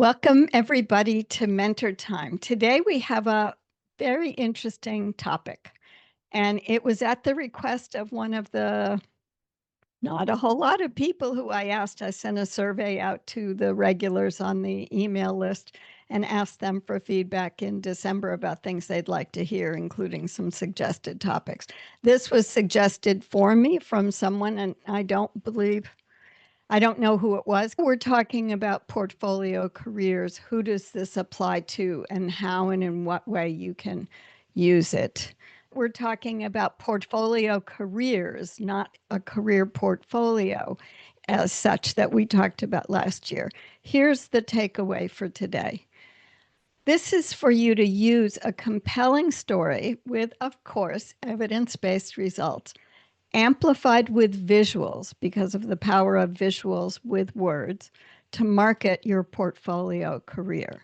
Welcome, everybody, to Mentor Time. Today we have a very interesting topic, and it was at the request of one of the not a whole lot of people who I asked. I sent a survey out to the regulars on the email list and asked them for feedback in December about things they'd like to hear, including some suggested topics. This was suggested for me from someone, and I don't know who it was. We're talking about portfolio careers. Who does this apply to, and how and in what way you can use it? We're talking about portfolio careers, not a career portfolio as such that we talked about last year. Here's the takeaway for today. This is for you to use a compelling story with, of course, evidence-based results, amplified with visuals because of the power of visuals with words, to market your portfolio career.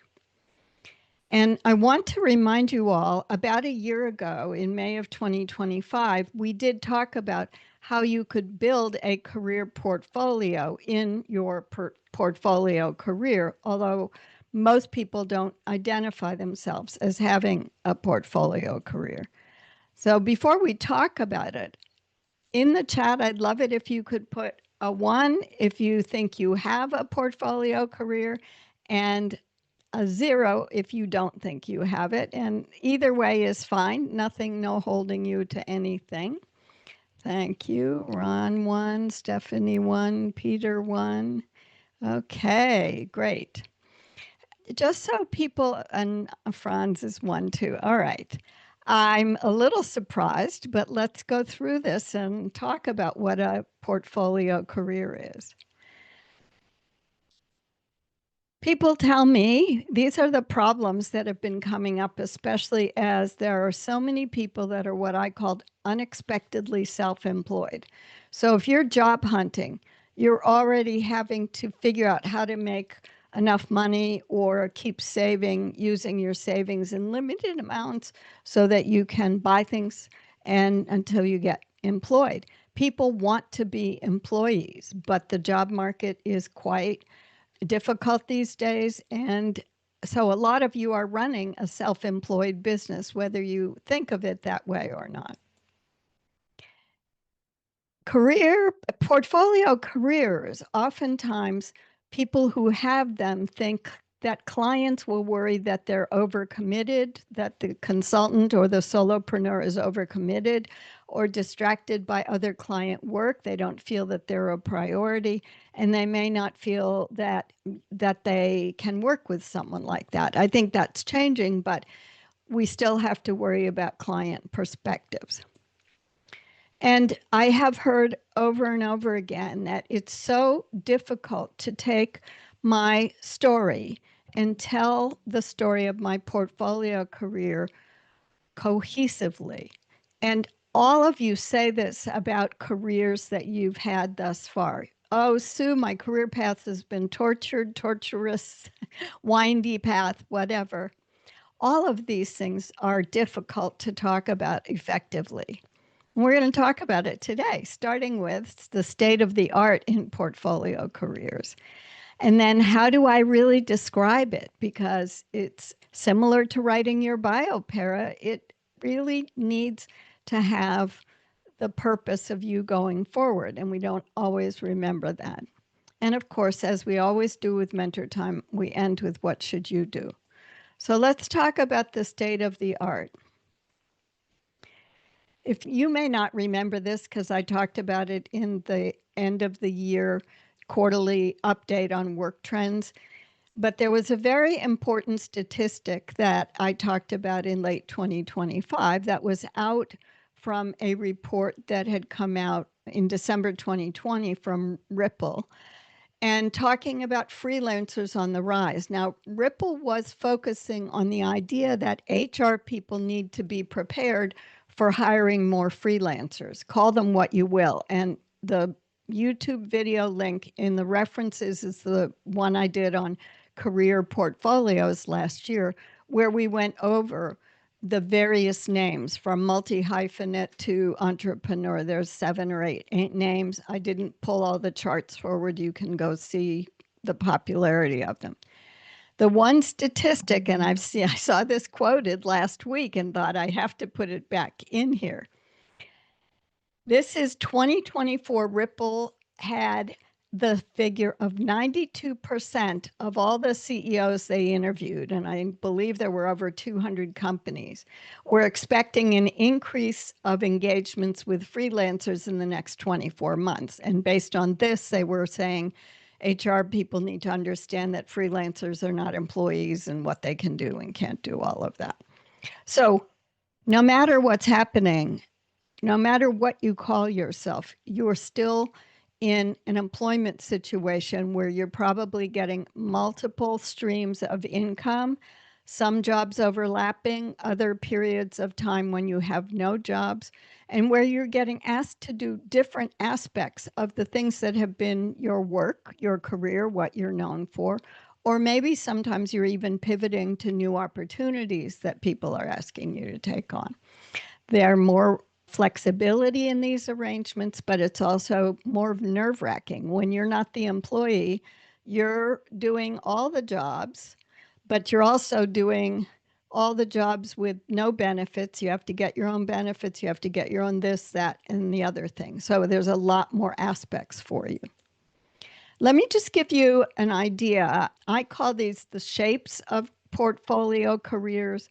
And I want to remind you all, about a year ago, in May of 2025, we did talk about how you could build a career portfolio in your portfolio career, although most people don't identify themselves as having a portfolio career. So before we talk about it, in the chat, I'd love it if you could put a 1 if you think you have a portfolio career, and a 0 if you don't think you have it. And either way is fine. No holding you to anything. Thank you. Ron 1, Stephanie 1, Peter 1. Okay, great. Just so people, and Franz is 1 too. All right. I'm a little surprised, but let's go through this and talk about what a portfolio career is. People tell me these are the problems that have been coming up, especially as there are so many people that are what I called unexpectedly self-employed. So if you're job hunting, you're already having to figure out how to make enough money or keep saving, using your savings in limited amounts so that you can buy things and until you get employed. People want to be employees, but the job market is quite difficult these days. And so a lot of you are running a self-employed business, whether you think of it that way or not. Portfolio careers, oftentimes people who have them think that clients will worry that they're overcommitted, that the consultant or the solopreneur is overcommitted or distracted by other client work. They don't feel that they're a priority, and they may not feel that they can work with someone like that. I think that's changing, but we still have to worry about client perspectives. And I have heard over and over again that it's so difficult to take my story and tell the story of my portfolio career cohesively. And all of you say this about careers that you've had thus far. Oh, Sue, my career path has been torturous, windy path, whatever. All of these things are difficult to talk about effectively. We're going to talk about it today, starting with the state of the art in portfolio careers. And then how do I really describe it? Because it's similar to writing your bio para. It really needs to have the purpose of you going forward, and we don't always remember that. And of course, as we always do with Mentor Time, we end with what should you do? So let's talk about the state of the art. If you may not remember this because I talked about it in the end of the year quarterly update on work trends, but there was a very important statistic that I talked about in late 2025 that was out from a report that had come out in December 2020 from Ripple, and talking about freelancers on the rise. Now, Ripple was focusing on the idea that HR people need to be prepared for hiring more freelancers. Call them what you will. And the YouTube video link in the references is the one I did on career portfolios last year, where we went over the various names from multi-hyphenate to entrepreneur. There's 7 or 8 names. I didn't pull all the charts forward. You can go see the popularity of them. The one statistic, and I saw this quoted last week and thought I have to put it back in here. This is 2024. Ripple had the figure of 92% of all the CEOs they interviewed, and I believe there were over 200 companies, were expecting an increase of engagements with freelancers in the next 24 months. And based on this, they were saying HR people need to understand that freelancers are not employees and what they can do and can't do, all of that. So no matter what's happening, no matter what you call yourself, you're still in an employment situation where you're probably getting multiple streams of income, some jobs overlapping, other periods of time when you have no jobs, and where you're getting asked to do different aspects of the things that have been your work, your career, what you're known for. Or maybe sometimes you're even pivoting to new opportunities that people are asking you to take on. There are more flexibility in these arrangements, but it's also more nerve-wracking. When you're not the employee, you're doing all the jobs, but you're also doing all the jobs with no benefits. You have to get your own benefits. You have to get your own this, that, and the other thing. So there's a lot more aspects for you. Let me just give you an idea. I call these the shapes of portfolio careers.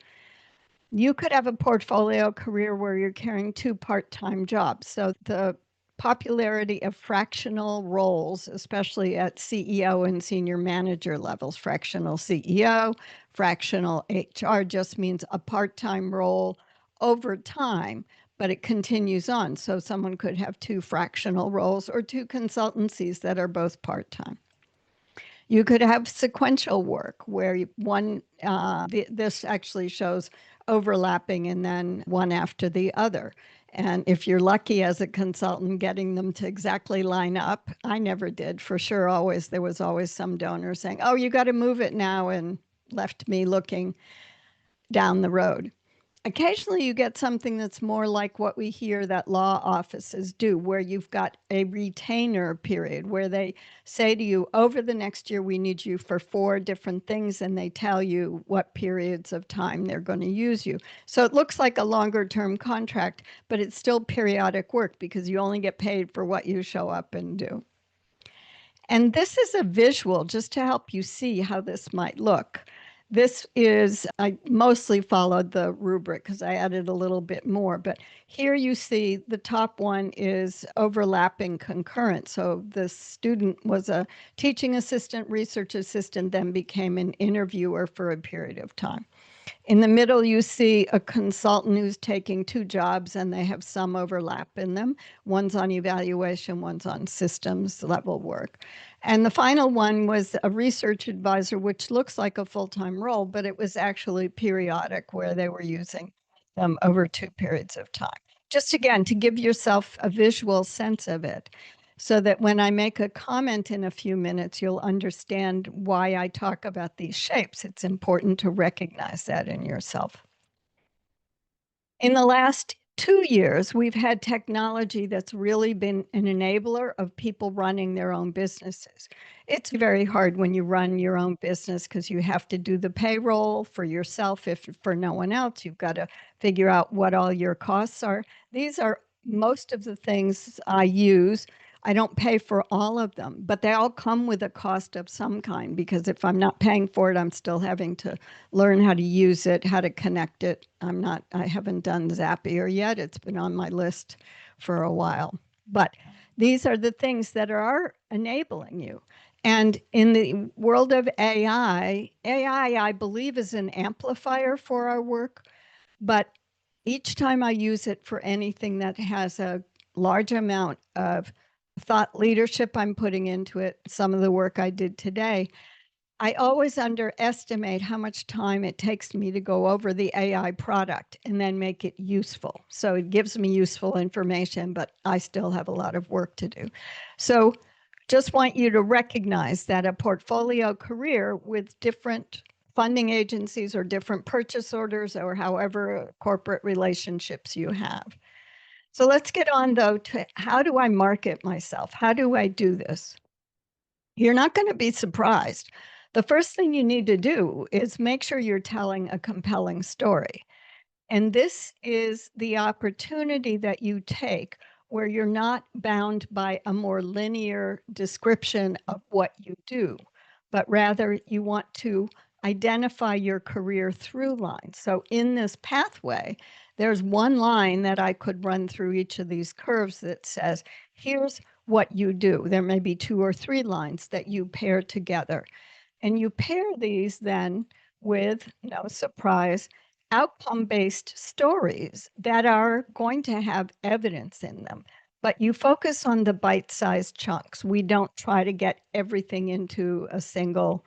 You could have a portfolio career where you're carrying two part-time jobs. So the popularity of fractional roles, especially at CEO and senior manager levels, fractional CEO, fractional HR just means a part-time role over time, but it continues on. So someone could have two fractional roles or two consultancies that are both part-time. You could have sequential work where this actually shows overlapping and then one after the other. And if you're lucky as a consultant getting them to exactly line up, I never did for sure. There was always some donor saying, oh, you got to move it now, and left me looking down the road. Occasionally you get something that's more like what we hear that law offices do, where you've got a retainer period where they say to you, over the next year, we need you for 4 different things, and they tell you what periods of time they're going to use you. So it looks like a longer term contract, but it's still periodic work because you only get paid for what you show up and do. And this is a visual just to help you see how this might look. I mostly followed the rubric because I added a little bit more, but here you see the top one is overlapping concurrent. So the student was a teaching assistant, research assistant, then became an interviewer for a period of time. In the middle, you see a consultant who's taking 2 jobs and they have some overlap in them. One's on evaluation, one's on systems level work. And the final one was a research advisor, which looks like a full-time role, but it was actually periodic where they were using them over 2 periods of time. Just again, to give yourself a visual sense of it, so that when I make a comment in a few minutes, you'll understand why I talk about these shapes. It's important to recognize that in yourself. In the last 2 years, we've had technology that's really been an enabler of people running their own businesses. It's very hard when you run your own business because you have to do the payroll for yourself. If for no one else, you've got to figure out what all your costs are. These are most of the things I use. I don't pay for all of them, but they all come with a cost of some kind, because if I'm not paying for it, I'm still having to learn how to use it, how to connect it. I haven't done Zapier yet. It's been on my list for a while. But these are the things that are enabling you. And in the world of AI, I believe, is an amplifier for our work. But each time I use it for anything that has a large amount of thought leadership I'm putting into it, some of the work I did today, I always underestimate how much time it takes me to go over the AI product and then make it useful. So it gives me useful information, but I still have a lot of work to do. So just want you to recognize that a portfolio career with different funding agencies or different purchase orders or however corporate relationships you have. So let's get on, though, to how do I market myself? How do I do this? You're not going to be surprised the first thing you need to do is make sure you're telling a compelling story. And this is the opportunity that you take where you're not bound by a more linear description of what you do, but rather you want to identify your career through line. So in this pathway, there's one line that I could run through each of these curves that says, here's what you do. There may be 2 or 3 lines that you pair together. And you pair these then with, no surprise, outcome-based stories that are going to have evidence in them. But you focus on the bite-sized chunks. We don't try to get everything into a single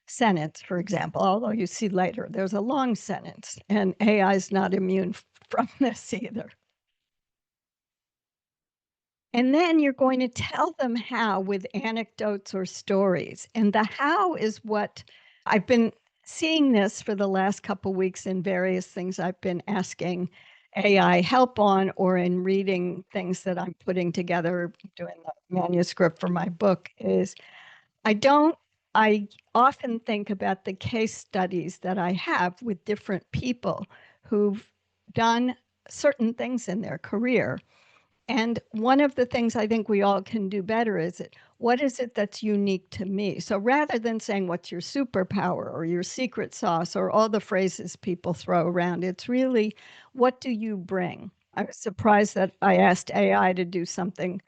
sentence, for example, although you see later there's a long sentence, and AI is not immune from this either. And then you're going to tell them how with anecdotes or stories. And the how is what I've been seeing this for the last couple of weeks in various things I've been asking AI help on, or in reading things that I'm putting together, doing the manuscript for my book, is I often think about the case studies that I have with different people who've done certain things in their career. And one of the things I think we all can do better is what is it that's unique to me? So rather than saying what's your superpower or your secret sauce or all the phrases people throw around, it's really what do you bring? I was surprised that I asked AI to do something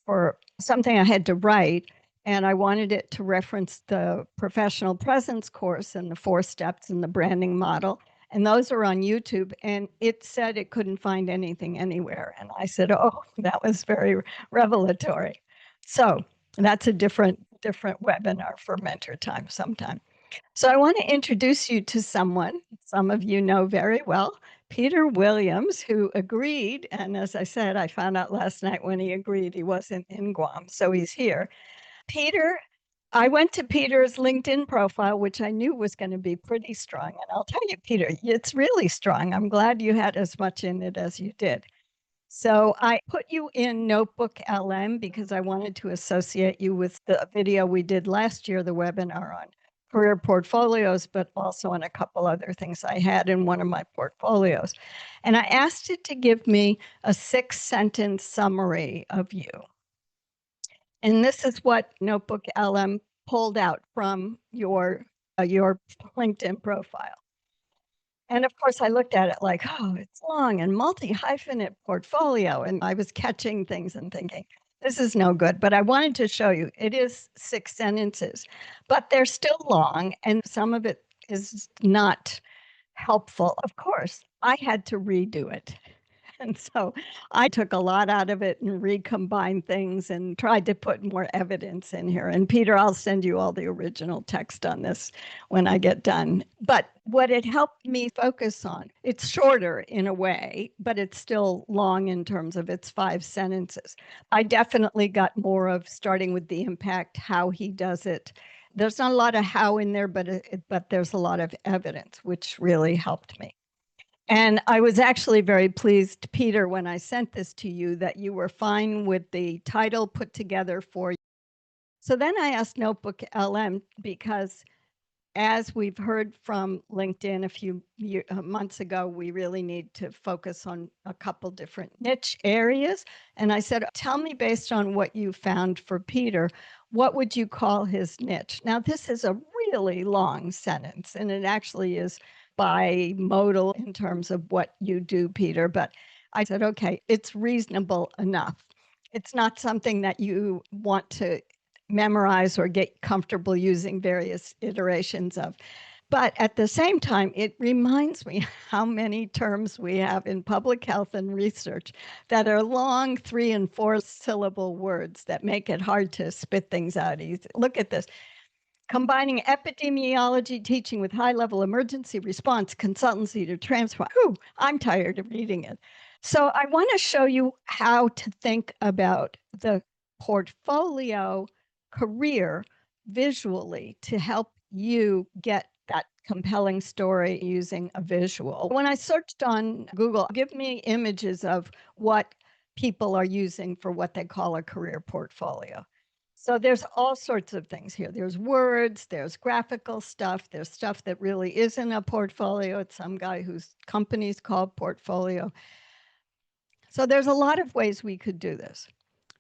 for something I had to write, and I wanted it to reference the professional presence course and the 4 steps and the branding model. And those are on YouTube. And it said it couldn't find anything anywhere. And I said, oh, that was very revelatory. So that's a different webinar for Mentor Time sometime. So I want to introduce you to someone some of you know very well, Peter Williams, who agreed. And as I said, I found out last night when he agreed he wasn't in Guam, so he's here. Peter, I went to Peter's LinkedIn profile, which I knew was going to be pretty strong. And I'll tell you, Peter, it's really strong. I'm glad you had as much in it as you did. So I put you in Notebook LM because I wanted to associate you with the video we did last year, the webinar on career portfolios, but also on a couple other things I had in one of my portfolios. And I asked it to give me a 6-sentence summary of you. And this is what Notebook LM pulled out from your LinkedIn profile. And of course, I looked at it like, oh, it's long and multi-hyphenate portfolio. And I was catching things and thinking, this is no good. But I wanted to show you, it is 6 sentences, but they're still long. And some of it is not helpful. Of course, I had to redo it. And so I took a lot out of it and recombined things and tried to put more evidence in here. And Peter, I'll send you all the original text on this when I get done. But what it helped me focus on, it's shorter in a way, but it's still long in terms of its 5 sentences. I definitely got more of starting with the impact, how he does it. There's not a lot of how in there, but there's a lot of evidence, which really helped me. And I was actually very pleased, Peter, when I sent this to you, that you were fine with the title put together for you. So then I asked Notebook LM because, as we've heard from LinkedIn a few months ago, we really need to focus on a couple different niche areas. And I said, tell me, based on what you found for Peter, what would you call his niche? Now, this is a really long sentence, and it actually is bimodal in terms of what you do, Peter. But I said, okay, it's reasonable enough. It's not something that you want to memorize or get comfortable using various iterations of. But at the same time, it reminds me how many terms we have in public health and research that are long 3 and 4 syllable words that make it hard to spit things out easy. Look at this. Combining epidemiology teaching with high-level emergency response consultancy to transform. Ooh, I'm tired of reading it. So I want to show you how to think about the portfolio career visually to help you get that compelling story using a visual. When I searched on Google, give me images of what people are using for what they call a career portfolio. So there's all sorts of things here. There's words, there's graphical stuff, there's stuff that really isn't a portfolio. It's some guy whose company's called portfolio. So there's a lot of ways we could do this.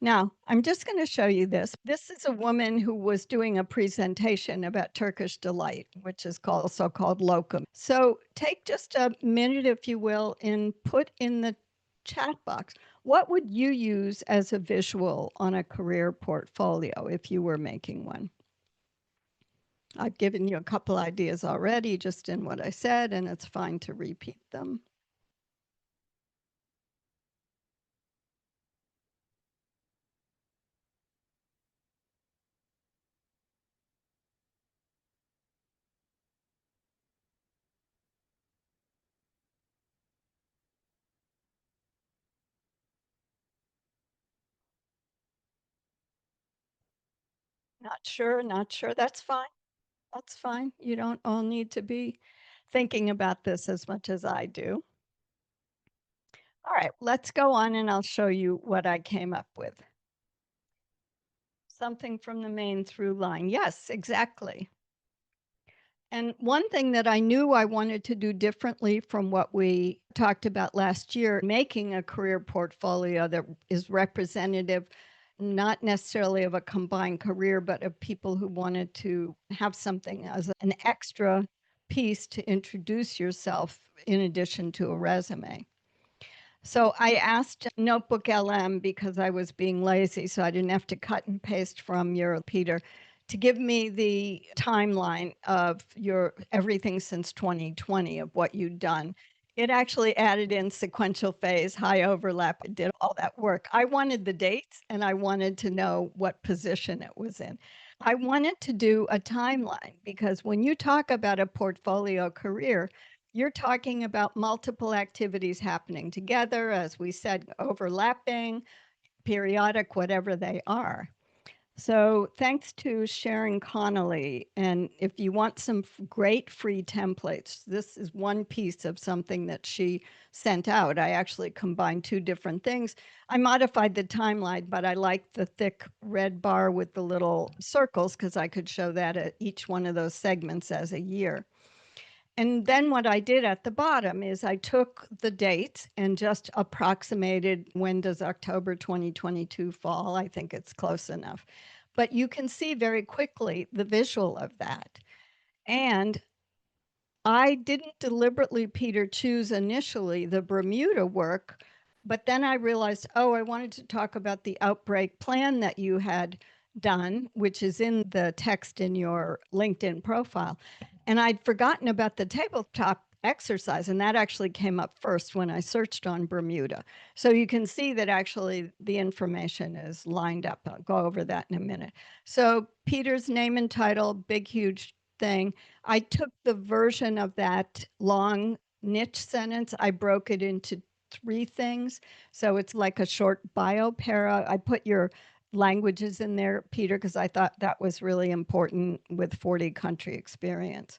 Now, I'm just going to show you this. This is a woman who was doing a presentation about Turkish delight, which is called, also called lokum. So take just a minute, if you will, and put in the chat box, what would you use as a visual on a career portfolio if you were making one? I've given you a couple ideas already just in what I said, and it's fine to repeat them. Not sure, not sure. That's fine. That's fine. You don't all need to be thinking about this as much as I do. All right, let's go on and I'll show you what I came up with. Something from the main through line. Yes, exactly. And one thing that I knew I wanted to do differently from what we talked about last year, making a career portfolio that is representative, not necessarily of a combined career, but of people who wanted to have something as an extra piece to introduce yourself in addition to a resume. So I asked Notebook LM because I was being lazy, so I didn't have to cut and paste from your Peter to give me the timeline of your everything since 2020 of what you'd done. It actually added in sequential phase, high overlap. It did all that work. I wanted the dates and I wanted to know what position it was in. I wanted to do a timeline because when you talk about a portfolio career, you're talking about multiple activities happening together, as we said, overlapping, periodic, whatever they are. So thanks to Sharon Connolly. And if you want some great free templates, this is one piece of something that she sent out. I actually combined two different things. I modified the timeline, but I liked the thick red bar with the little circles because I could show that at each one of those segments as a year. And then what I did at the bottom is I took the dates and just approximated when does October 2022 fall. I think it's close enough. But you can see very quickly the visual of that. And I didn't deliberately, Peter, choose initially the Bermuda work, but then I realized, oh, I wanted to talk about the outbreak plan that you had done, which is in the text in your LinkedIn profile. And I'd forgotten about the tabletop exercise, and that actually came up first when I searched on Bermuda. So you can see that actually the information is lined up. I'll go over that in a minute. So Peter's name and title, big, huge thing. I took the version of that long niche sentence, I broke it into three things. So it's like a short bio para. I put your languages in there, Peter, because I thought that was really important with 40 country experience.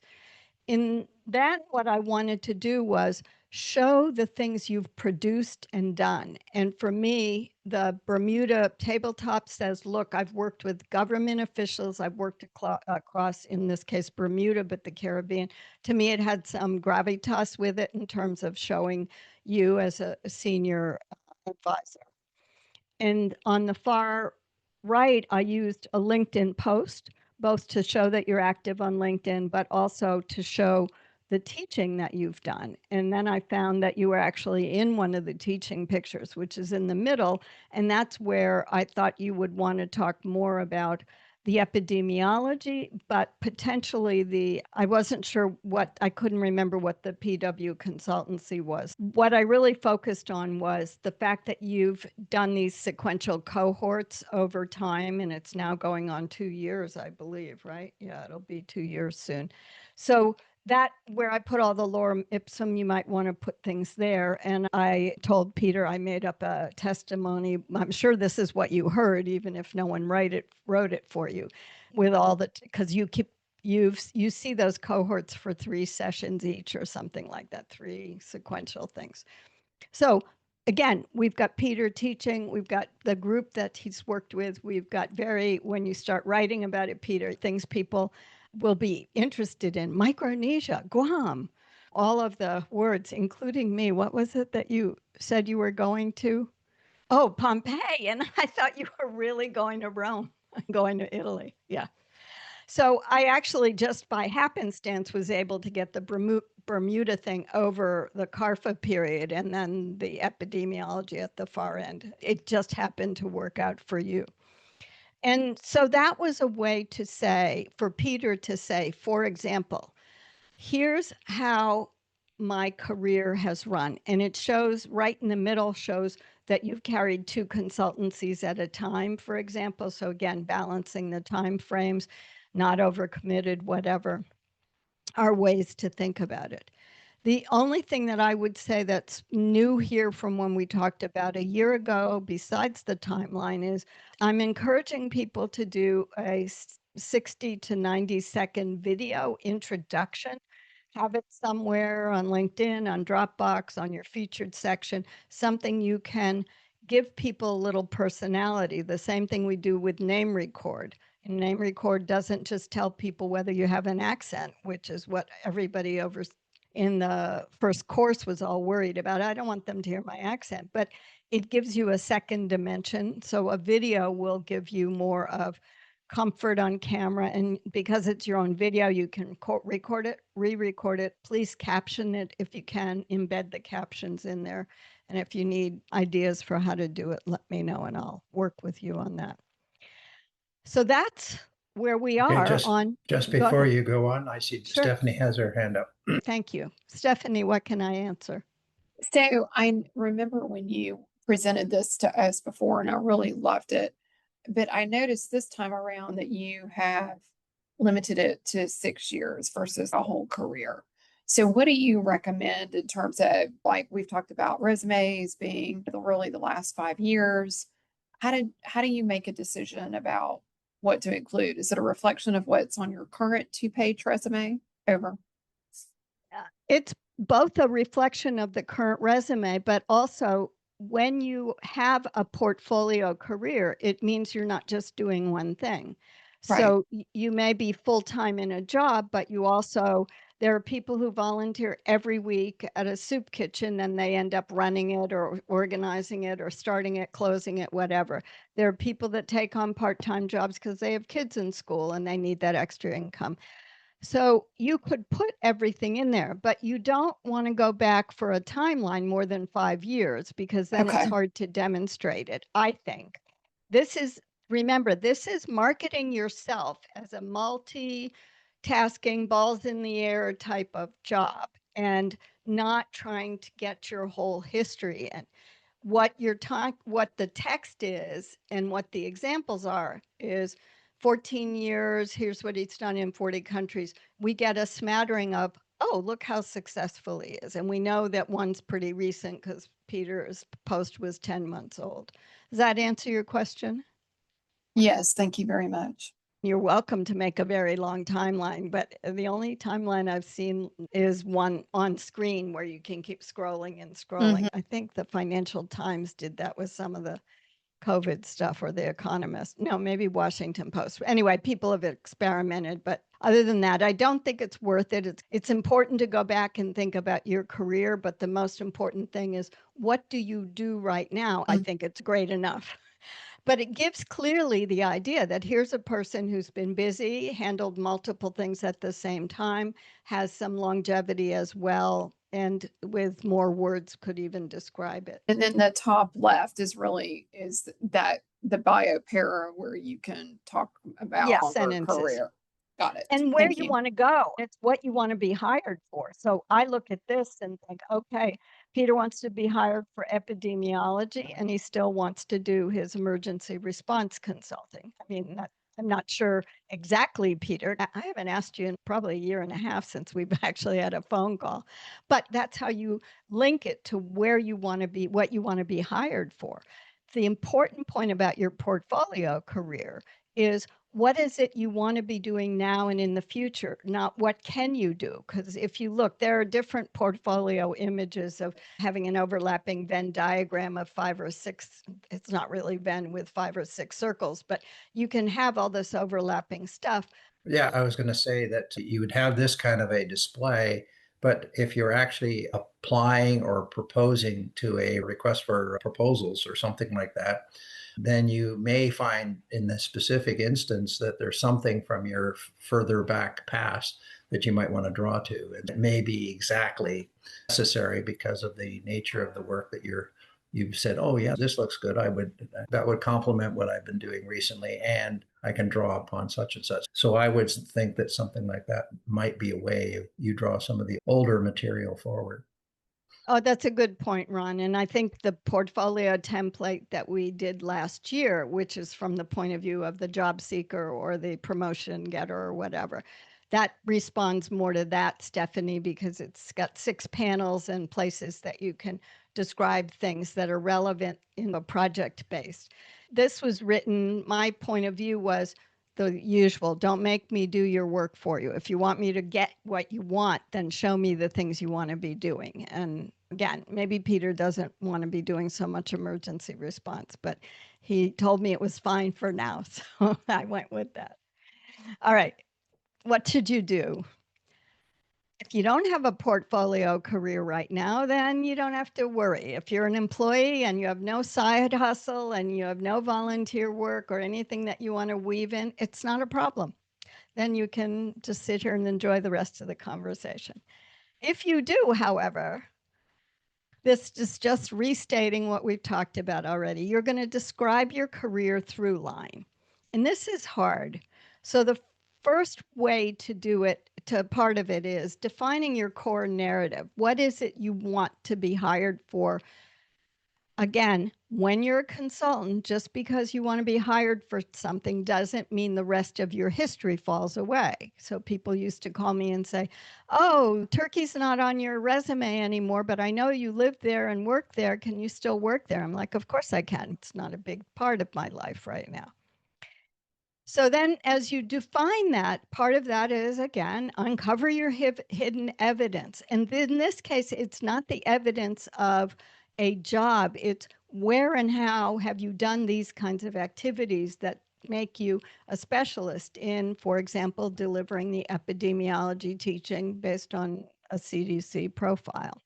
In that, what I wanted to do was show the things you've produced and done. And for me, the Bermuda tabletop says, look, I've worked with government officials. I've worked across, in this case, Bermuda, but the Caribbean. To me, it had some gravitas with it in terms of showing you as a senior advisor. And on the far right, I used a LinkedIn post, both to show that you're active on LinkedIn, but also to show the teaching that you've done. And then I found that you were actually in one of the teaching pictures, which is in the middle. And that's where I thought you would want to talk more about the epidemiology, but potentially I wasn't sure I couldn't remember what the PW consultancy was. What I really focused on was the fact that you've done these sequential cohorts over time, and it's now going on 2 years, I believe, right? Yeah, it'll be 2 years soon. So that where I put all the lorem ipsum, you might want to put things there. And I told Peter I made up a testimony. I'm sure this is what you heard, even if no one wrote it for you, with all the because you see those cohorts for 3 sessions each or something like that, 3 sequential things. So again, we've got Peter teaching, we've got the group that he's worked with, we've got when you start writing about it, Peter, things people will be interested in: Micronesia, Guam, all of the words, including me. What was it that you said you were going to? Oh, Pompeii. And I thought you were really going to Rome, going to Italy. Yeah. So I actually, just by happenstance, was able to get the Bermuda thing over the Carfa period and then the epidemiology at the far end. It just happened to work out for you. And so that was a way to say, for Peter to say, for example, here's how my career has run. And it shows right in the middle, shows that you've carried two consultancies at a time, for example. So again, balancing the time frames, not overcommitted, whatever, are ways to think about it. The only thing that I would say that's new here from when we talked about a year ago, besides the timeline, is I'm encouraging people to do a 60 to 90-second video introduction. Have it somewhere on LinkedIn, on Dropbox, on your featured section, something you can give people a little personality. The same thing we do with name record. And name record doesn't just tell people whether you have an accent, which is what everybody over in the first course was all worried about. I don't want them to hear my accent, but it gives you a second dimension. So a video will give you more of comfort on camera. And because it's your own video, you can record it, re-record it. Please caption it if you can, embed the captions in there. And if you need ideas for how to do it, let me know and I'll work with you on that. So that's where we Okay, are just before you go on, I see Sure. Stephanie has her hand up. Thank you. Stephanie, what can I answer? So I remember when you presented this to us before, and I really loved it. But I noticed this time around that you have limited it to 6 years versus a whole career. So what do you recommend in terms of, like we've talked about resumes being really the last 5 years? How do you make a decision about what to include? Is it a reflection of what's on your current 2-page resume? Over. It's both a reflection of the current resume, but also when you have a portfolio career, it means you're not just doing one thing. Right. So you may be full-time in a job, but you also, there are people who volunteer every week at a soup kitchen and they end up running it or organizing it or starting it, closing it, whatever. There are people that take on part-time jobs because they have kids in school and they need that extra income. So you could put everything in there, but you don't want to go back for a timeline more than 5 years because then it's Okay. hard to demonstrate it, I think. Remember, this is marketing yourself as a multitasking, balls in the air type of job and not trying to get your whole history in. What the text is and what the examples are is 14 years, here's what he's done in 40 countries. We get a smattering of, oh, look how successful he is. And we know that one's pretty recent because Peter's post was 10 months old. Does that answer your question? Yes, thank you very much. You're welcome to make a very long timeline, but the only timeline I've seen is one on screen where you can keep scrolling and scrolling. I think the Financial Times did that with some of the COVID stuff, or The Economist. No, maybe Washington Post. Anyway, people have experimented, but other than that, I don't think it's worth it. It's important to go back and think about your career, but the most important thing is, what do you do right now? I think it's great enough. But it gives clearly the idea that here's a person who's been busy, handled multiple things at the same time, has some longevity as well, and with more words could even describe it. And then the top left is that the bio para where you can talk about longer career. Got it. And where you want to go. It's what you want to be hired for. So I look at this and think, okay, Peter wants to be hired for epidemiology and he still wants to do his emergency response consulting. I mean, I'm not sure exactly, Peter. I haven't asked you in probably a year and a half since we've actually had a phone call, but that's how you link it to where you want to be, what you want to be hired for. The important point about your portfolio career is, what is it you want to be doing now and in the future, not what can you do? Because if you look, there are different portfolio images of having an overlapping Venn diagram of 5 or 6. It's not really Venn with 5 or 6 circles, but you can have all this overlapping stuff. Yeah, I was going to say that you would have this kind of a display, but if you're actually applying or proposing to a request for proposals or something like that, then you may find in this specific instance that there's something from your further back past that you might want to draw to. And it may be exactly necessary because of the nature of the work that you've said, oh yeah, this looks good. That would complement what I've been doing recently, and I can draw upon such and such. So I would think that something like that might be a way you draw some of the older material forward. Oh, that's a good point, Ron. And I think the portfolio template that we did last year, which is from the point of view of the job seeker or the promotion getter or whatever, that responds more to that, Stephanie, because it's got 6 panels and places that you can describe things that are relevant in a project based. This was written, my point of view was the usual, don't make me do your work for you. If you want me to get what you want, then show me the things you want to be doing. And again, maybe Peter doesn't want to be doing so much emergency response, but he told me it was fine for now. So I went with that. All right. What should you do? If you don't have a portfolio career right now, then you don't have to worry. If you're an employee and you have no side hustle and you have no volunteer work or anything that you want to weave in, it's not a problem. Then you can just sit here and enjoy the rest of the conversation. If you do, however, this is just restating what we've talked about already. You're going to describe your career through line. And this is hard. So the first way to do it, to part of it, is defining your core narrative. What is it you want to be hired for? Again, when you're a consultant, just because you want to be hired for something doesn't mean the rest of your history falls away. So people used to call me and say, oh, Turkey's not on your resume anymore, but I know you lived there and worked there. Can you still work there? I'm like, of course I can. It's not a big part of my life right now. So then as you define that, part of that is, again, uncover your hidden evidence. And in this case, it's not the evidence of a job. It's where and how have you done these kinds of activities that make you a specialist in, for example, delivering the epidemiology teaching based on a CDC profile.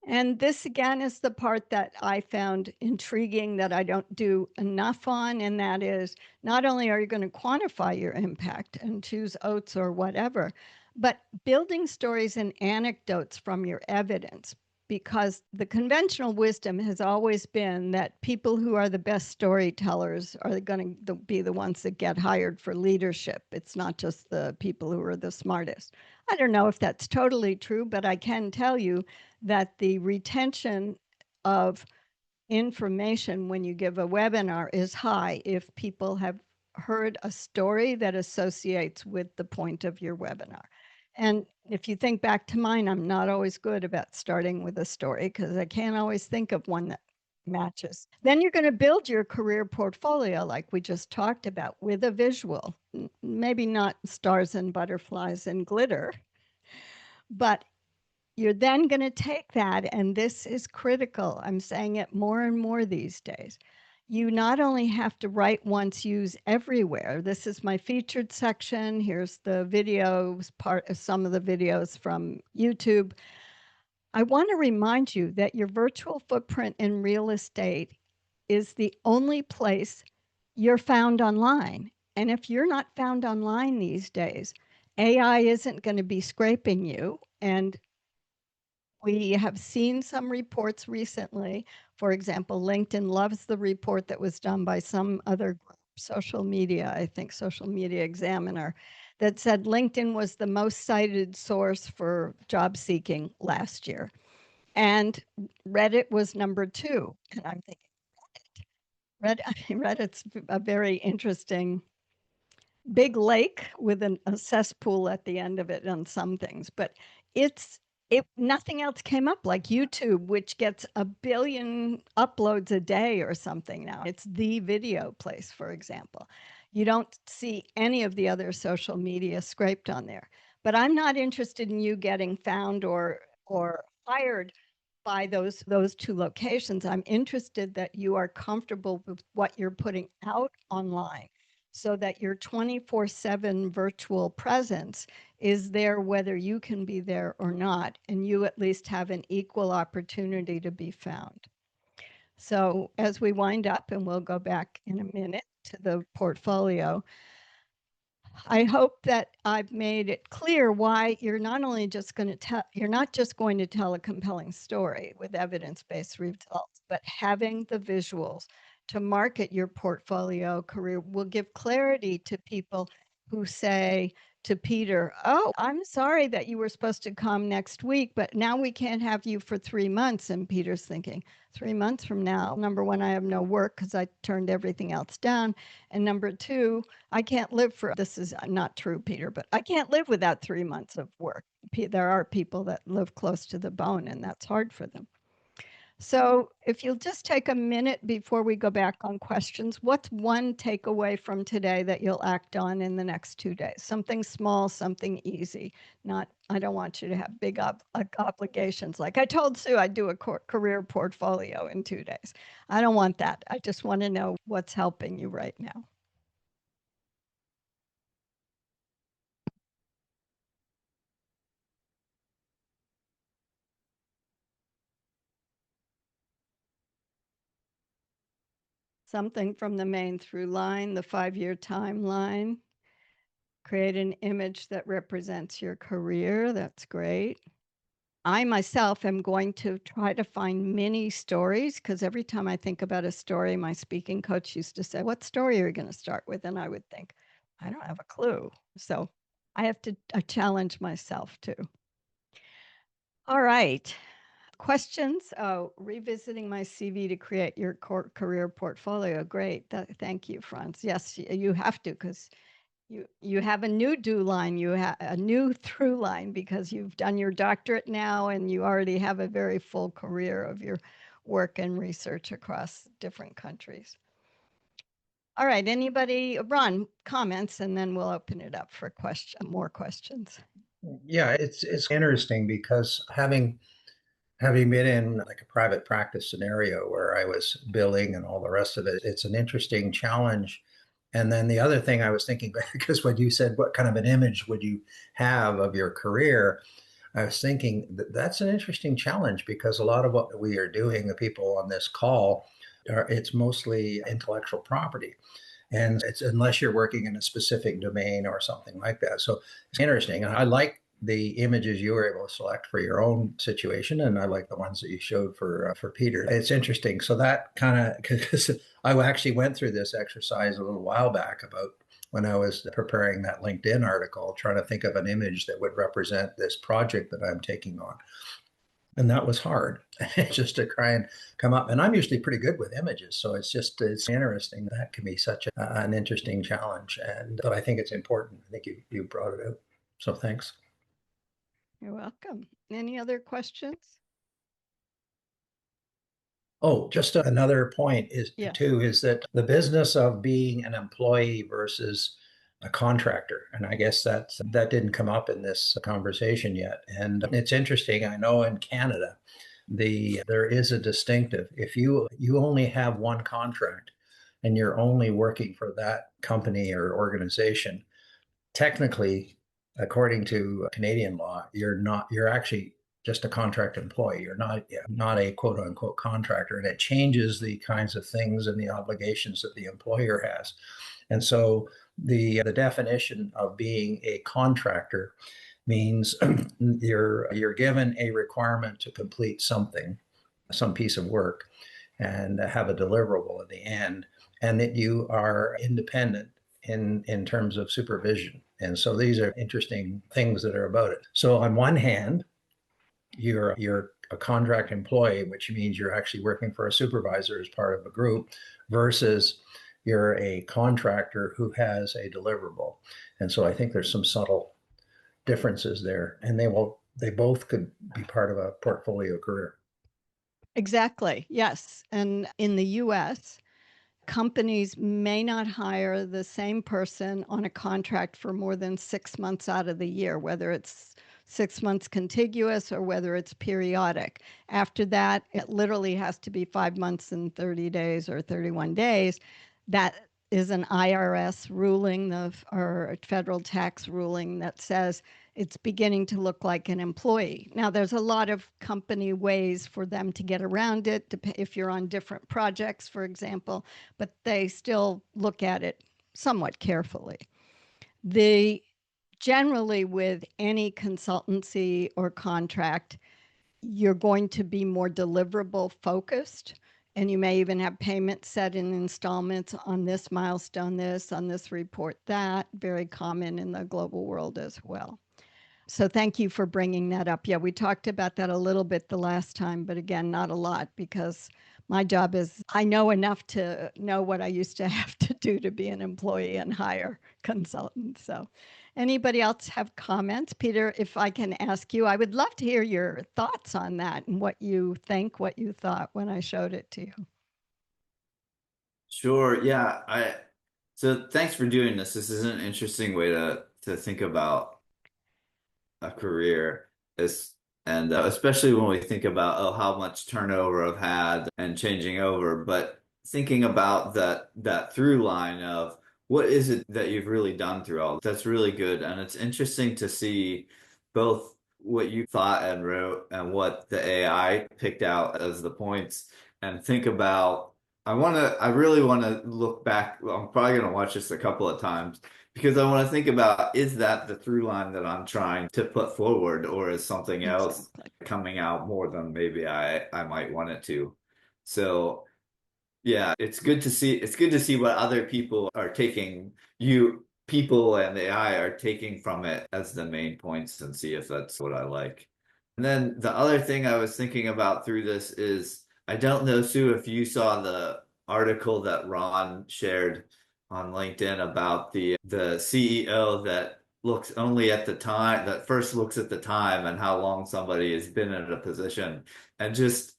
And this, again, is the part that I found intriguing that I don't do enough on, and that is not only are you going to quantify your impact and choose oats or whatever, but building stories and anecdotes from your evidence, because the conventional wisdom has always been that people who are the best storytellers are going to be the ones that get hired for leadership. It's not just the people who are the smartest. I don't know if that's totally true, but I can tell you that the retention of information when you give a webinar is high if people have heard a story that associates with the point of your webinar. And if you think back to mine, I'm not always good about starting with a story because I can't always think of one that matches. Then you're going to build your career portfolio like we just talked about with a visual, maybe not stars and butterflies and glitter, but you're then going to take that, and this is critical. I'm saying it more and more these days. You not only have to write once, use everywhere. This is my featured section. Here's the videos, part of some of the videos from YouTube. I want to remind you that your virtual footprint in real estate is the only place you're found online. And if you're not found online these days, AI isn't going to be scraping you. And we have seen some reports recently. For example, LinkedIn loves the report that was done by some other group, social media, I think Social Media Examiner, that said LinkedIn was the most cited source for job seeking last year. And Reddit was number 2. And I'm thinking, Reddit's a very interesting big lake with a cesspool at the end of it on some things, but nothing else came up like YouTube, which gets 1 billion uploads a day or something now. It's the video place, for example. You don't see any of the other social media scraped on there. But I'm not interested in you getting found or hired by those two locations. I'm interested that you are comfortable with what you're putting out online so that your 24/7 virtual presence is there whether you can be there or not, and you at least have an equal opportunity to be found. So as we wind up, and we'll go back in a minute to the portfolio, I hope that I've made it clear why you're not just going to tell a compelling story with evidence-based results, but having the visuals to market your portfolio career will give clarity to people who say to Peter, "Oh, I'm sorry that you were supposed to come next week, but now we can't have you for 3 months." And Peter's thinking, 3 months from now, number one, I have no work because I turned everything else down. And number two, I can't live for, this is not true, Peter, but I can't live without 3 months of work. There are people that live close to the bone, and that's hard for them. So if you'll just take a minute before we go back on questions, what's one takeaway from today that you'll act on in the next 2 days? Something small, something easy. Not, I don't want you to have big obligations. Like I told Sue, I'd do a career portfolio in 2 days. I don't want that. I just want to know what's helping you right now. Something from the main through line, the 5-year timeline. Create an image that represents your career. That's great. I myself am going to try to find mini stories because every time I think about a story, my speaking coach used to say, "What story are you going to start with?" And I would think, I don't have a clue. So I have to challenge myself too. All right. Questions? Oh, revisiting my CV to create your career portfolio. Great. Thank you, Franz. Yes, you have to because you have a new do line, you have a new through line because you've done your doctorate now and you already have a very full career of your work and research across different countries. All right, anybody, Ron, comments, and then we'll open it up for more questions. Yeah, it's interesting because having been in like a private practice scenario where I was billing and all the rest of it, it's an interesting challenge. And then the other thing I was thinking, because when you said what kind of an image would you have of your career, I was thinking that's an interesting challenge because a lot of what we are doing, the people on this call, it's mostly intellectual property. And it's unless you're working in a specific domain or something like that. So it's interesting. And I like the images you were able to select for your own situation, and I like the ones that you showed for Peter. It's interesting. So that kind of, because I actually went through this exercise a little while back about when I was preparing that LinkedIn article, trying to think of an image that would represent this project that I'm taking on. And that was hard just to try and come up. And I'm usually pretty good with images. So it's interesting. That can be such an interesting challenge. But I think it's important. I think you brought it out. So thanks. You're welcome. Any other questions? Oh, just another point is that the business of being an employee versus a contractor. And I guess that didn't come up in this conversation yet. And it's interesting. I know in Canada, there is a distinctive. If you only have one contract and you're only working for that company or organization, technically, according to Canadian law, you're actually just a contract employee. You're not a quote unquote contractor. And it changes the kinds of things and the obligations that the employer has. And so the definition of being a contractor means you're given a requirement to complete something, some piece of work, and have a deliverable at the end, and that you are independent in terms of supervision. And so these are interesting things that are about it. So on one hand, you're a contract employee, which means you're actually working for a supervisor as part of a group, versus you're a contractor who has a deliverable. And so I think there's some subtle differences there, and they both could be part of a portfolio career. Exactly. Yes. And in the US, companies may not hire the same person on a contract for more than 6 months out of the year, whether it's 6 months contiguous or whether it's periodic. After that, it literally has to be 5 months and 30 days or 31 days. That is an IRS ruling or a federal tax ruling that says it's beginning to look like an employee. Now, there's a lot of company ways for them to get around it, if you're on different projects, for example, but they still look at it somewhat carefully. Generally, with any consultancy or contract, you're going to be more deliverable focused, and you may even have payments set in installments on this milestone, this, on this report, that. Very common in the global world as well. So thank you for bringing that up. Yeah, we talked about that a little bit the last time, but again, not a lot, because my job is I know enough to know what I used to have to do to be an employee and hire consultants. So anybody else have comments? Peter, if I can ask you, I would love to hear your thoughts on that and what you think, what you thought when I showed it to you. Sure. Yeah. So thanks for doing this. This is an interesting way to think about a career is, and especially when we think about how much turnover I've had and changing over, but thinking about that through line of what is it that you've really done through all that's really good. And it's interesting to see both what you thought and wrote and what the AI picked out as the points, and think about I really want to look back. Well, I'm probably going to watch this a couple of times because I want to think about, is that the through line that I'm trying to put forward, or is something else coming out more than maybe I might want it to? So yeah, it's good to see what other people are taking, people and the AI are taking from it as the main points, and see if that's what I like. And then the other thing I was thinking about through this is, I don't know, Sue, if you saw the article that Ron shared on LinkedIn about the CEO that looks only at the time, that first looks at the time and how long somebody has been in a position. And just,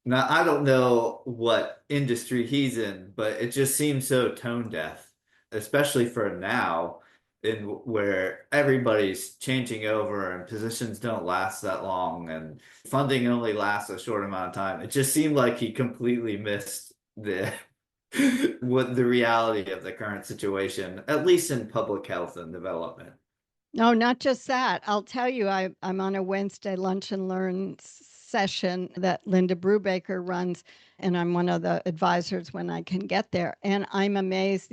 now, I don't know what industry he's in, but it just seems so tone deaf, especially for now, in where everybody's changing over and positions don't last that long and funding only lasts a short amount of time. It just seemed like he completely missed what the reality of the current situation, at least in public health and development. No, not just that. I'll tell you, I'm on a Wednesday lunch and learn session that Linda Brubaker runs, and I'm one of the advisors when I can get there. And I'm amazed.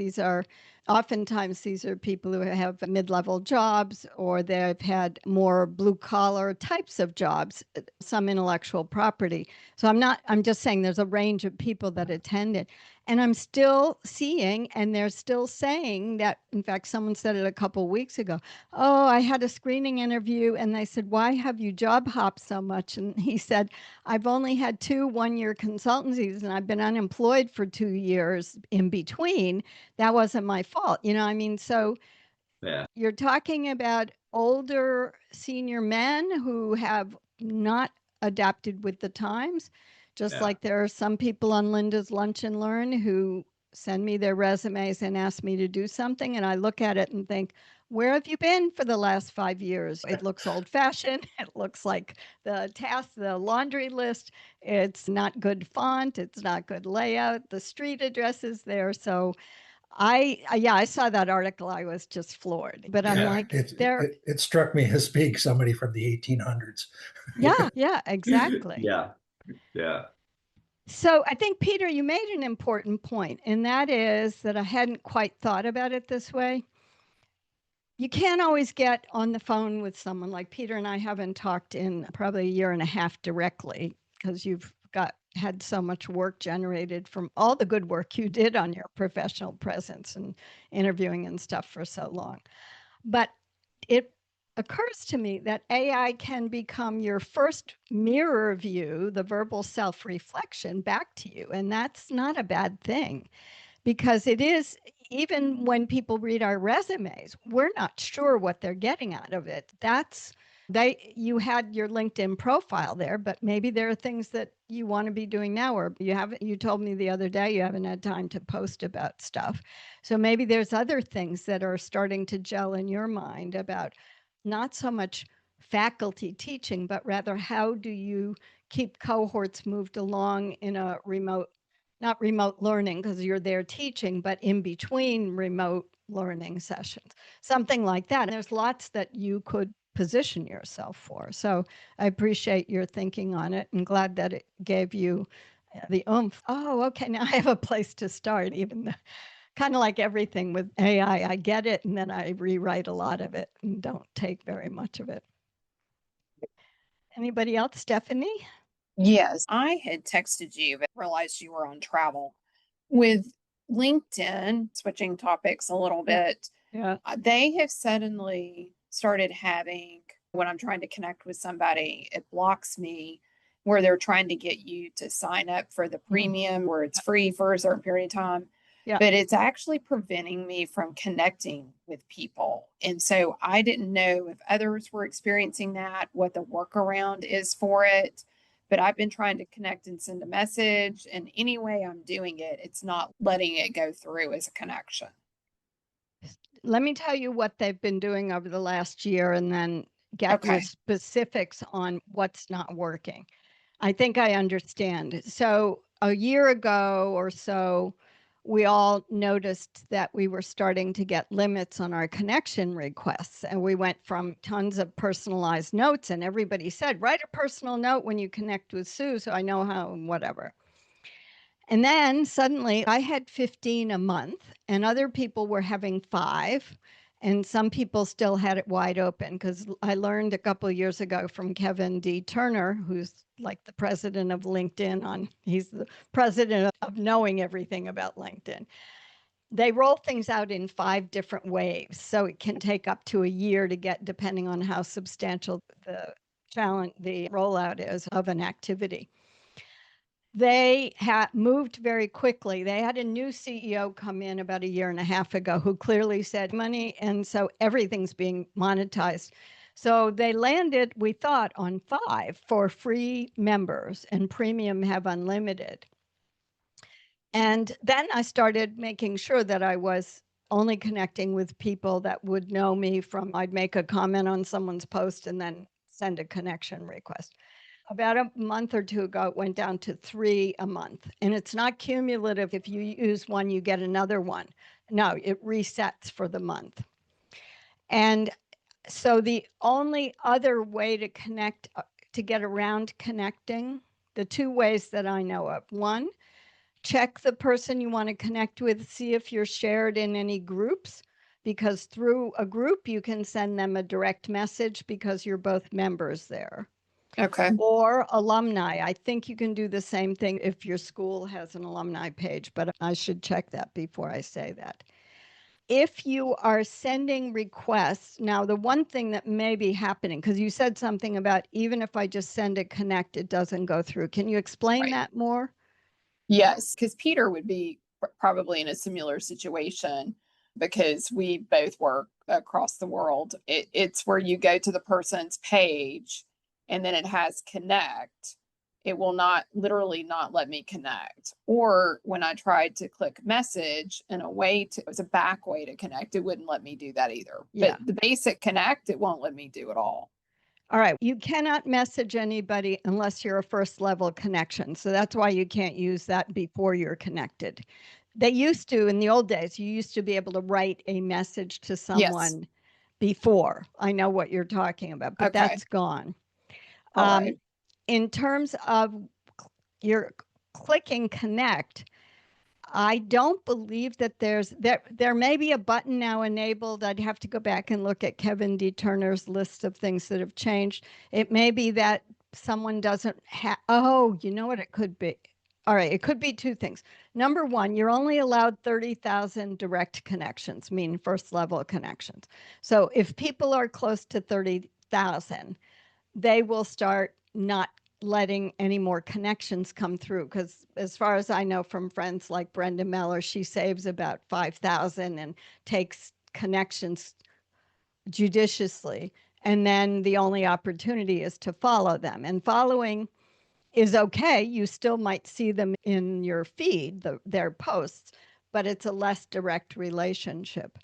Oftentimes these are people who have mid-level jobs, or they've had more blue-collar types of jobs, some intellectual property. So I'm just saying there's a range of people that attend it. And I'm still seeing, and they're still saying that, in fact, someone said it a couple of weeks ago, oh, I had a screening interview, and they said, why have you job hopped so much? And he said, I've only had 2 one-year consultancies, and I've been unemployed for 2 years in between. That wasn't my fault. I mean, so Yeah. You're talking about older senior men who have not adapted with the times, just like there are some people on Linda's Lunch and Learn who send me their resumes and ask me to do something, and I look at it and think, where have you been for the last 5 years? It looks old-fashioned. It looks like the laundry list. It's not good font. It's not good layout. The street address is there. So I saw that article. I was just floored. But I'm like, it struck me as being somebody from the 1800s. Yeah, exactly. Yeah. So I think, Peter, you made an important point, and that is that I hadn't quite thought about it this way. You can't always get on the phone with someone. Like Peter and I haven't talked in probably a year and a half directly, because you've had so much work generated from all the good work you did on your professional presence and interviewing and stuff for so long. But it occurs to me that AI can become your first mirror view, the verbal self-reflection back to you. And that's not a bad thing, because it is, even when people read our resumes, we're not sure what they're getting out of it. That's You had your LinkedIn profile there, but maybe there are things that you want to be doing now, or you told me the other day you haven't had time to post about stuff. So maybe there's other things that are starting to gel in your mind about not so much faculty teaching, but rather how do you keep cohorts moved along in a not remote learning because you're there teaching, but in between remote learning sessions, something like that. And there's lots that you could position yourself for. So I appreciate your thinking on it and glad that it gave you the oomph. Oh, okay, now I have a place to start, even though, kind of like everything with AI, I get it and then I rewrite a lot of it and don't take very much of it. Anybody else? Stephanie? Yes, I had texted you, but realized you were on travel. With LinkedIn, switching topics a little bit, Yeah. They have suddenly started having, when I'm trying to connect with somebody, it blocks me where they're trying to get you to sign up for the premium where it's free for a certain period of time. Yeah. But it's actually preventing me from connecting with people. And so I didn't know if others were experiencing that, what the workaround is for it. But I've been trying to connect and send a message. And any way I'm doing it, it's not letting it go through as a connection. Let me tell you what they've been doing over the last year and then get Okay. with specifics on what's not working. I think I understand. So a year ago or so, we all noticed that we were starting to get limits on our connection requests. And we went from tons of personalized notes, and everybody said, write a personal note when you connect with Sue so I know how, whatever. And then suddenly I had 15 a month, and other people were having 5. And some people still had it wide open because I learned a couple of years ago from Kevin D. Turner, who's like the president of LinkedIn. He's the president of knowing everything about LinkedIn. They roll things out in 5 different waves. So it can take up to a year to get, depending on how substantial the challenge, the rollout is of an activity. They had moved very quickly. They had a new CEO come in about a year and a half ago who clearly said money, and so everything's being monetized. So they landed, we thought, on 5 for free members, and premium have unlimited. And then I started making sure that I was only connecting with people that would know me from, I'd make a comment on someone's post and then send a connection request. About a month or 2 ago, it went down to 3 a month. And it's not cumulative. If you use one, you get another one. No, it resets for the month. And so the only other way to connect, to get around connecting, the 2 ways that I know of. One, check the person you want to connect with, see if you're shared in any groups, because through a group, you can send them a direct message because you're both members there. Okay. Or alumni. I think you can do the same thing if your school has an alumni page, but I should check that before I say that. If you are sending requests, now the one thing that may be happening, because you said something about even if I just send a connect, it doesn't go through. Can you explain Right. that more? Yes, because Peter would be probably in a similar situation because we both work across the world. It's where you go to the person's page and then it has connect. It will literally not let me connect. Or when I tried to click message in a way it was a back way to connect, it wouldn't let me do that either. Yeah. But the basic connect, it won't let me do at all. All right. You cannot message anybody unless you're a first level connection. So that's why you can't use that before you're connected. They used to, in the old days, you used to be able to write a message to someone before. I know what you're talking about, but that's gone. All right. In terms of your clicking connect, I don't believe that there may be a button now enabled. I'd have to go back and look at Kevin D. Turner's list of things that have changed. It may be that someone doesn't have, you know what it could be? All right, it could be 2 things. Number one, you're only allowed 30,000 direct connections, meaning first level connections. So if people are close to 30,000, they will start not letting any more connections come through, because as far as I know from friends like Brenda Meller, she saves about 5,000 and takes connections judiciously. And then the only opportunity is to follow them. And following is okay. You still might see them in your feed, their posts, but it's a less direct relationship.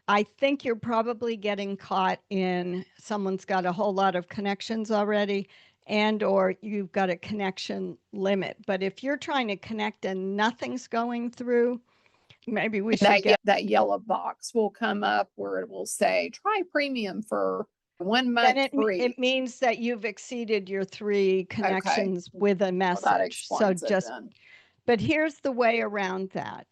I think you're probably getting caught in someone's got a whole lot of connections already, and or you've got a connection limit. But if you're trying to connect and nothing's going through, maybe we should get that yellow box will come up where it will say, try premium for 1 month then free. it means that you've exceeded your 3 connections with a Well, that message. So explains it just, then. but here's the way around that.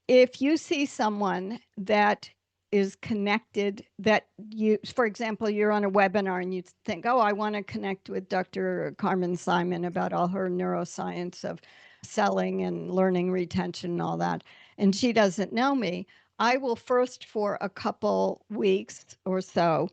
If you see someone that is connected, that you, for example, you're on a webinar and you think, oh, I want to connect with Dr. Carmen Simon about all her neuroscience of selling and learning retention and all that, and she doesn't know me, I will first, for a couple weeks or so,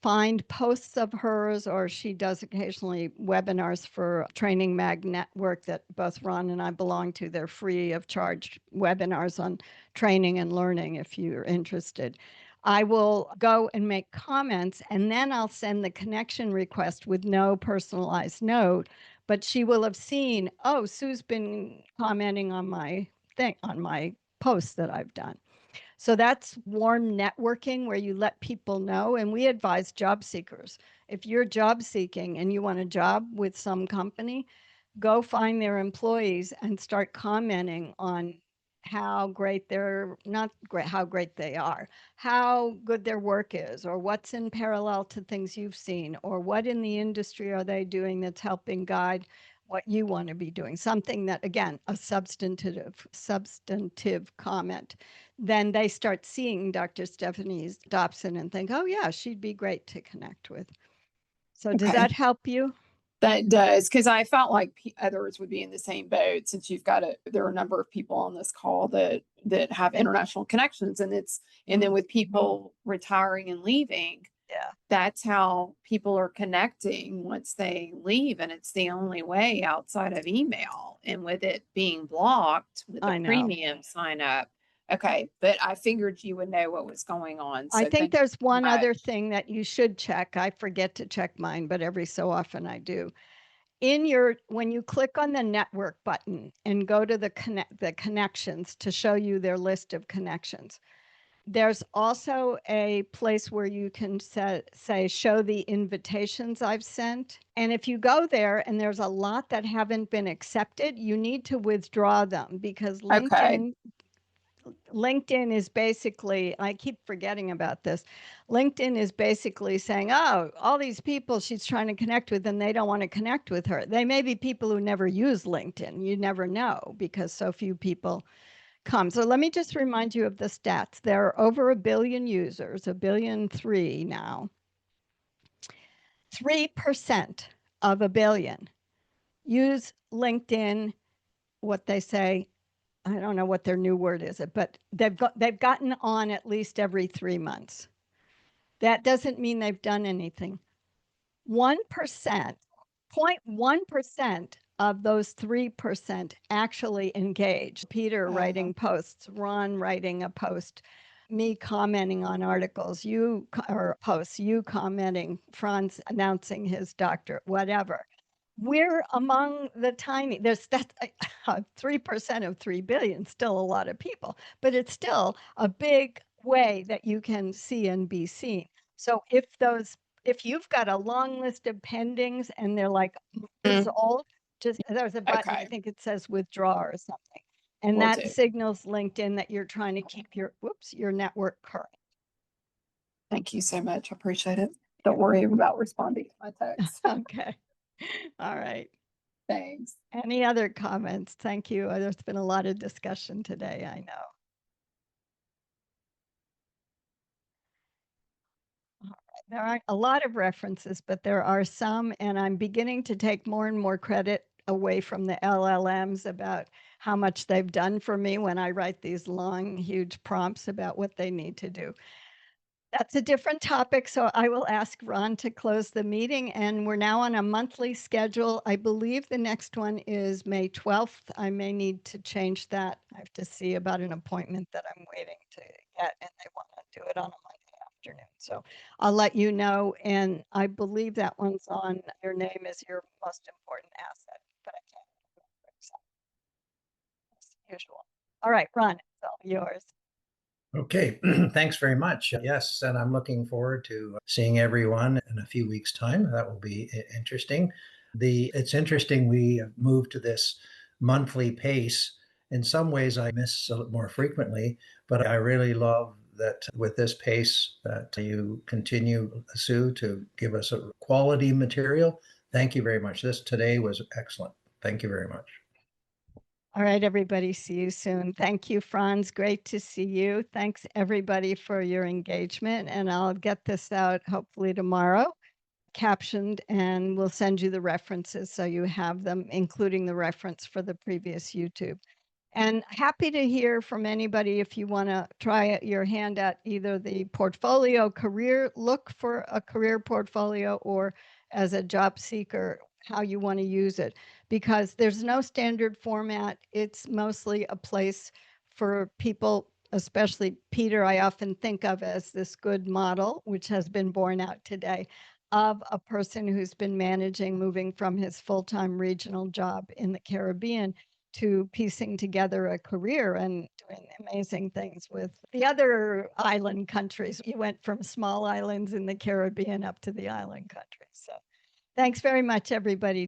find posts of hers, or she does occasionally webinars for Training Mag Network that both Ron and I belong to. They're free of charge webinars on training and learning if you're interested. I will go and make comments, and then I'll send the connection request with no personalized note, but she will have seen, oh, Sue's been commenting on my thing, on my posts that I've done. So that's warm networking where you let people know. And we advise job seekers. If you're job seeking and you want a job with some company, go find their employees and start commenting on how great they're not great, how great they are, how good their work is, or what's in parallel to things you've seen, or what in the industry are they doing that's helping guide what you want to be doing. Something that, again, a substantive comment. Then they start seeing Dr. Stephanie Dobson and think, oh yeah, she'd be great to connect with. So does that help you? That does, because I felt like others would be in the same boat, since there are a number of people on this call that have international connections, and then with people retiring and leaving, Yeah, that's how people are connecting once they leave, and it's the only way outside of email, and with it being blocked with the premium sign up. Okay, but I figured you would know what was going on. So I think there's one other thing that you should check. I forget to check mine, but every so often I do. When you click on the network button and go to the connections to show you their list of connections, there's also a place where you can say, show the invitations I've sent. And if you go there and there's a lot that haven't been accepted, you need to withdraw them, because LinkedIn is basically, I keep forgetting about this. LinkedIn is basically saying, oh, all these people she's trying to connect with and they don't want to connect with her. They may be people who never use LinkedIn. You never know because so few people come. So let me just remind you of the stats. There are over 1 billion users, 1.3 billion now. 3% of 1 billion use LinkedIn, what they say, I don't know what their new word is, but they've gotten on at least every 3 months. That doesn't mean they've done anything. 1%, 0.1% of those 3% actually engage. Peter writing posts, Ron writing a post, me commenting on articles, you commenting, Franz announcing his doctorate, whatever. We're among the tiny, that's 3% of 3 billion, still a lot of people, but it's still a big way that you can see and be seen. So if you've got a long list of pendings and they're like years old, just there's a button, I think it says withdraw or something. And that signals LinkedIn that you're trying to keep your network current. Thank you so much. I appreciate it. Don't worry about responding to my text. Okay. All right. Thanks. Any other comments? Thank you. There's been a lot of discussion today, I know. All right. There aren't a lot of references, but there are some, and I'm beginning to take more and more credit away from the LLMs about how much they've done for me when I write these long, huge prompts about what they need to do. That's a different topic, so I will ask Ron to close the meeting, and we're now on a monthly schedule. I believe the next one is May 12th. I may need to change that. I have to see about an appointment that I'm waiting to get, and they want to do it on a Monday afternoon. So I'll let you know. And I believe that one's on your name is your most important asset, but I can't remember exactly as usual. All right, Ron, it's all yours. Okay, thanks very much. Yes, and I'm looking forward to seeing everyone in a few weeks' time. That will be interesting. It's interesting we moved to this monthly pace. In some ways, I miss it more frequently, but I really love that with this pace that you continue, Sue, to give us a quality material. Thank you very much. This today was excellent. Thank you very much. All right, everybody. See you soon. Thank you, Franz. Great to see you. Thanks, everybody, for your engagement. And I'll get this out hopefully tomorrow, captioned, and we'll send you the references so you have them, including the reference for the previous YouTube. And happy to hear from anybody if you want to try your hand at either the portfolio career, look for a career portfolio, or as a job seeker, how you want to use it, because there's no standard format. It's mostly a place for people, especially Peter, I often think of as this good model, which has been borne out today, of a person who's been managing, moving from his full-time regional job in the Caribbean to piecing together a career and doing amazing things with the other island countries. You went from small islands in the Caribbean up to the island countries. So thanks very much, everybody.